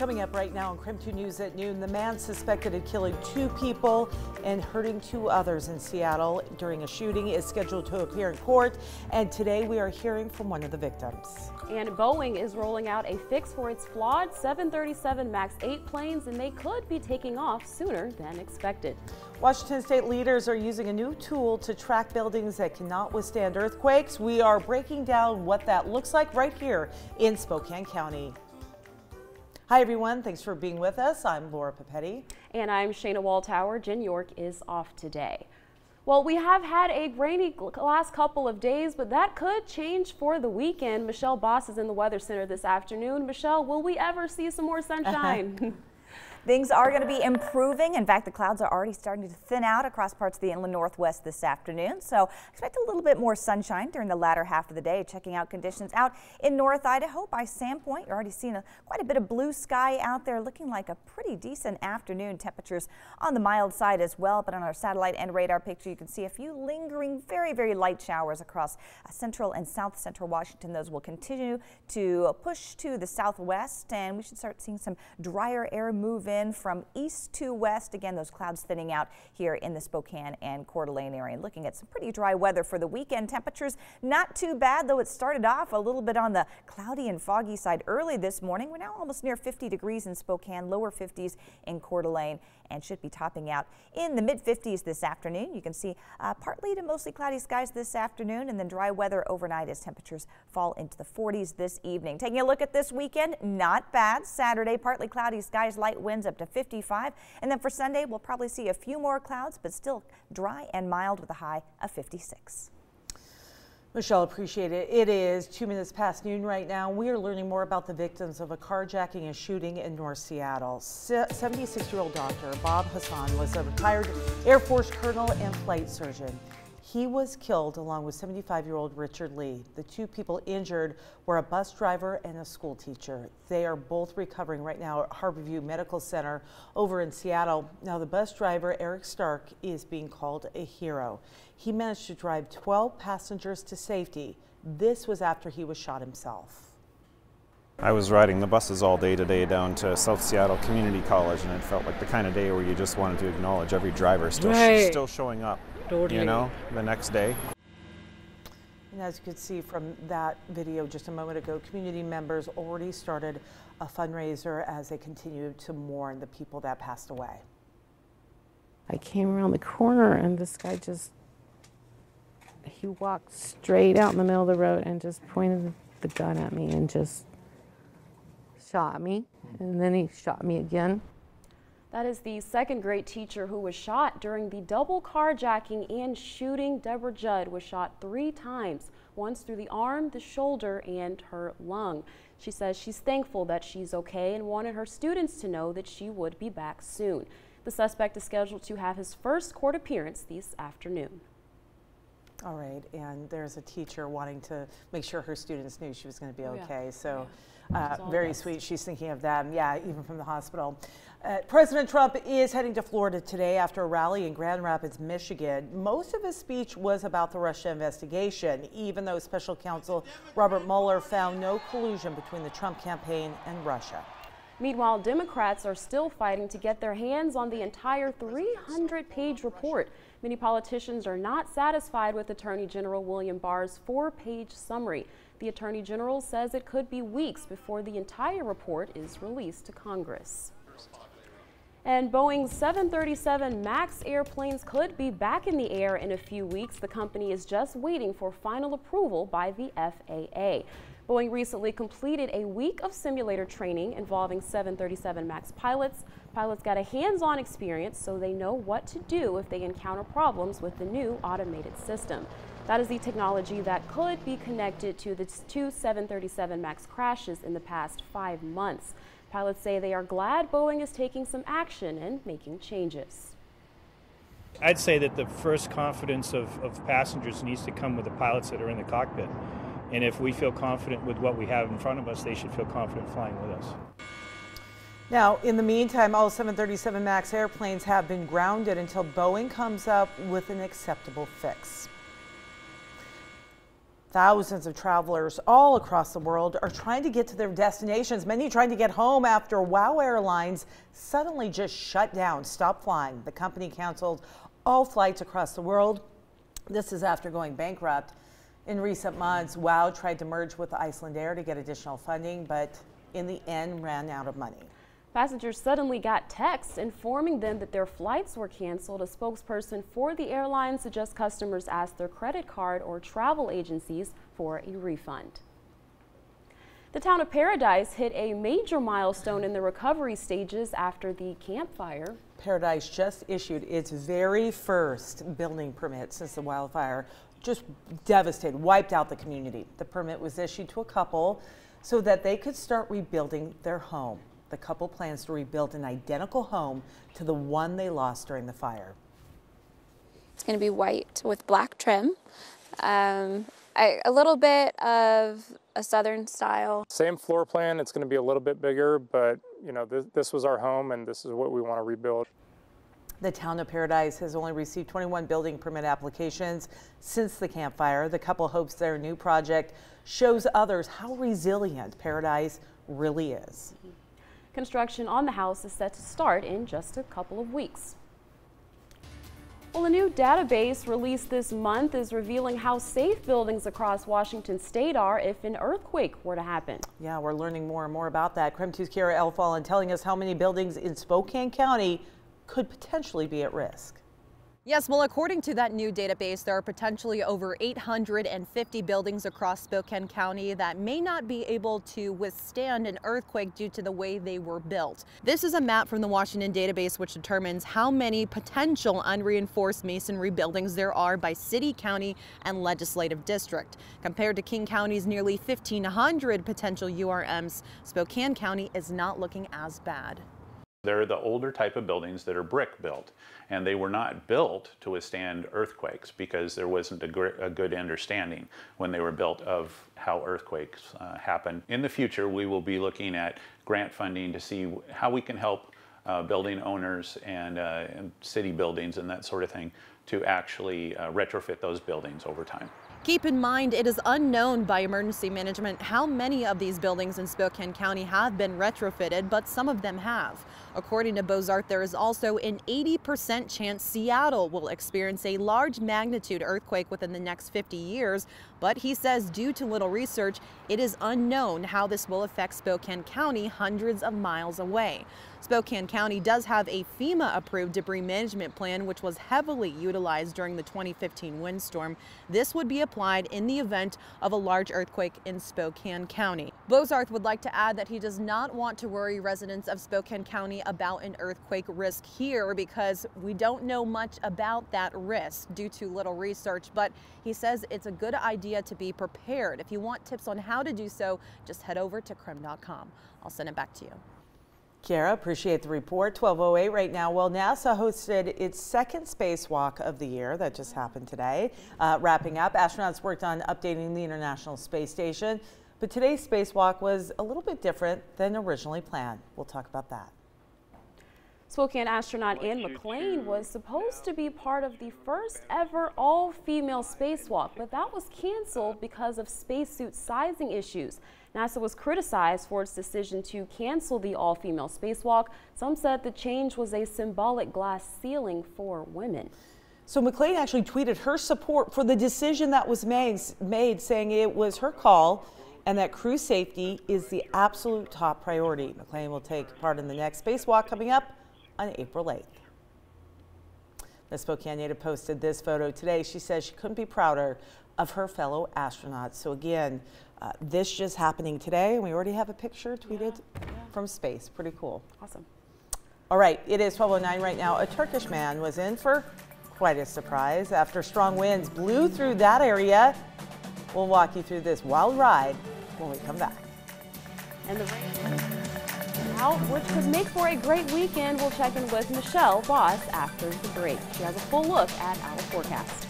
Coming up right now on KREM 2 News at noon, the man suspected of killing 2 people and hurting 2 others in Seattle during a shooting is scheduled to appear in court, and today we are hearing from one of the victims. And Boeing is rolling out a fix for its flawed 737 MAX 8 planes, and they could be taking off sooner than expected. Washington state leaders are using a new tool to track buildings that cannot withstand earthquakes. We are breaking down what that looks like right here in Spokane County. Hi everyone, thanks for being with us. I'm Laura Papetti. And I'm Shayna Walltower. Jen York is off today. Well, we have had a rainy last couple of days, but that could change for the weekend. Michelle Boss is in the Weather Center this afternoon. Michelle, will we ever see some more sunshine? Things are going to be improving. In fact, the clouds are already starting to thin out across parts of the inland northwest this afternoon. So expect a little bit more sunshine during the latter half of the day. Checking out conditions out in North Idaho by Sandpoint. You're already seeing quite a bit of blue sky out there, looking like a pretty decent afternoon. Temperatures on the mild side as well. But on our satellite and radar picture, you can see a few lingering, very, very light showers across central and south central Washington. Those will continue to push to the southwest, and we should start seeing some drier air move in from east to west. Again, those clouds thinning out here in the Spokane and Coeur d'Alene area. Looking at some pretty dry weather for the weekend. Temperatures not too bad, though it started off a little bit on the cloudy and foggy side early this morning. We're now almost near 50 degrees in Spokane, lower 50s in Coeur d'Alene, and should be topping out in the mid 50s this afternoon. You can see partly to mostly cloudy skies this afternoon, and then dry weather overnight as temperatures fall into the 40s this evening. Taking a look at this weekend, not bad. Saturday, partly cloudy skies, light winds up to 55, and then for Sunday we'll probably see a few more clouds, but still dry and mild with a high of 56. Michelle, appreciate it. It is 2 minutes past noon right now. We are learning more about the victims of a carjacking and shooting in North Seattle. 76-year-old Dr. Bob Hassan was a retired Air Force colonel and flight surgeon. He was killed along with 75-year-old Richard Lee. The 2 people injured were a bus driver and a school teacher. They are both recovering right now at Harborview Medical Center over in Seattle. Now, the bus driver, Eric Stark, is being called a hero. He managed to drive 12 passengers to safety. This was after he was shot himself. I was riding the buses all day today down to South Seattle Community College, and it felt like the kind of day where you just wanted to acknowledge every driver still showing up. Totally. You know, the next day. And as you could see from that video just a moment ago, community members already started a fundraiser as they continue to mourn the people that passed away. I came around the corner and this guy he walked straight out in the middle of the road and just pointed the gun at me and just shot me. And then he shot me again. That is the second grade teacher who was shot during the double carjacking and shooting. Deborah Judd was shot 3 times, once through the arm, the shoulder, and her lung. She says she's thankful that she's okay and wanted her students to know that she would be back soon. The suspect is scheduled to have his first court appearance this afternoon. All right, and there's a teacher wanting to make sure her students knew she was going to be okay. So very sweet. She's thinking of them, yeah, even from the hospital. President Trump is heading to Florida today after a rally in Grand Rapids, Michigan. Most of his speech was about the Russia investigation, even though Special Counsel Robert Mueller found no collusion between the Trump campaign and Russia. Meanwhile, Democrats are still fighting to get their hands on the entire 300-page report. Many politicians are not satisfied with Attorney General William Barr's 4-page summary. The Attorney General says it could be weeks before the entire report is released to Congress. And Boeing's 737 MAX airplanes could be back in the air in a few weeks. The company is just waiting for final approval by the FAA. Boeing recently completed a week of simulator training involving 737 MAX pilots. Pilots got a hands-on experience so they know what to do if they encounter problems with the new automated system. That is the technology that could be connected to the 2 737 MAX crashes in the past 5 months. Pilots say they are glad Boeing is taking some action and making changes. I'd say that the first confidence of passengers needs to come with the pilots that are in the cockpit. And if we feel confident with what we have in front of us, they should feel confident flying with us. Now, in the meantime, all 737 MAX airplanes have been grounded until Boeing comes up with an acceptable fix. Thousands of travelers all across the world are trying to get to their destinations, many trying to get home after WOW Airlines suddenly just shut down, stopped flying. The company canceled all flights across the world. This is after going bankrupt. In recent months, WOW tried to merge with Icelandair to get additional funding, but in the end ran out of money. Passengers suddenly got texts informing them that their flights were canceled. A spokesperson for the airline suggests customers ask their credit card or travel agencies for a refund. The town of Paradise hit a major milestone in the recovery stages after the Camp Fire. Paradise just issued its very first building permit since the wildfire just devastated, wiped out the community. The permit was issued to a couple so that they could start rebuilding their home. The couple plans to rebuild an identical home to the one they lost during the fire. It's going to be white with black trim, a little bit of a southern style. Same floor plan, it's going to be a little bit bigger, but you know, this was our home and this is what we want to rebuild. The town of Paradise has only received 21 building permit applications since the Camp Fire. The couple hopes their new project shows others how resilient Paradise really is. Construction on the house is set to start in just a couple of weeks. Well, a new database released this month is revealing how safe buildings across Washington state are if an earthquake were to happen. Yeah, we're learning more and more about that. KREM 2's Kara Elfall telling us how many buildings in Spokane County could potentially be at risk. Yes, well, according to that new database, there are potentially over 850 buildings across Spokane County that may not be able to withstand an earthquake due to the way they were built. This is a map from the Washington database which determines how many potential unreinforced masonry buildings there are by city, county, and legislative district. Compared to King County's nearly 1,500 potential URMs, Spokane County is not looking as bad. They're the older type of buildings that are brick built, and they were not built to withstand earthquakes because there wasn't a good understanding when they were built of how earthquakes happen. In the future, we will be looking at grant funding to see how we can help building owners and city buildings and that sort of thing to actually retrofit those buildings over time. Keep in mind, it is unknown by emergency management how many of these buildings in Spokane County have been retrofitted, but some of them have. According to Bozarth, there is also an 80% chance Seattle will experience a large magnitude earthquake within the next 50 years, but he says due to little research, it is unknown how this will affect Spokane County hundreds of miles away. Spokane County does have a FEMA-approved debris management plan, which was heavily utilized during the 2015 windstorm. This would be applied in the event of a large earthquake in Spokane County. Bozarth would like to add that he does not want to worry residents of Spokane County about an earthquake risk here because we don't know much about that risk due to little research, but he says it's a good idea to be prepared. If you want tips on how to do so, just head over to KREM.com. I'll send it back to you. Kara, appreciate the report. 12:08 right now. Well, NASA hosted its second spacewalk of the year. That just happened today. Wrapping up, astronauts worked on updating the International Space Station, but today's spacewalk was a little bit different than originally planned. We'll talk about that. Spokane astronaut Ann McLean was supposed to be part of the first ever all-female spacewalk, but that was canceled because of spacesuit sizing issues. NASA was criticized for its decision to cancel the all-female spacewalk. Some said the change was a symbolic glass ceiling for women. So McLean actually tweeted her support for the decision that was made, saying it was her call and that crew safety is the absolute top priority. McLean will take part in the next spacewalk coming up on April 8th. The Spokane native posted this photo today. She says she couldn't be prouder of her fellow astronauts. So again, this just happening today, and we already have a picture tweeted from space. Pretty cool. Awesome. All right, it is 12:09 right now. A Turkish man was in for quite a surprise after strong winds blew through that area. We'll walk you through this wild ride when we come back. And the rain out, which could make for a great weekend. We'll check in with Michelle Voss after the break. She has a full look at our forecast.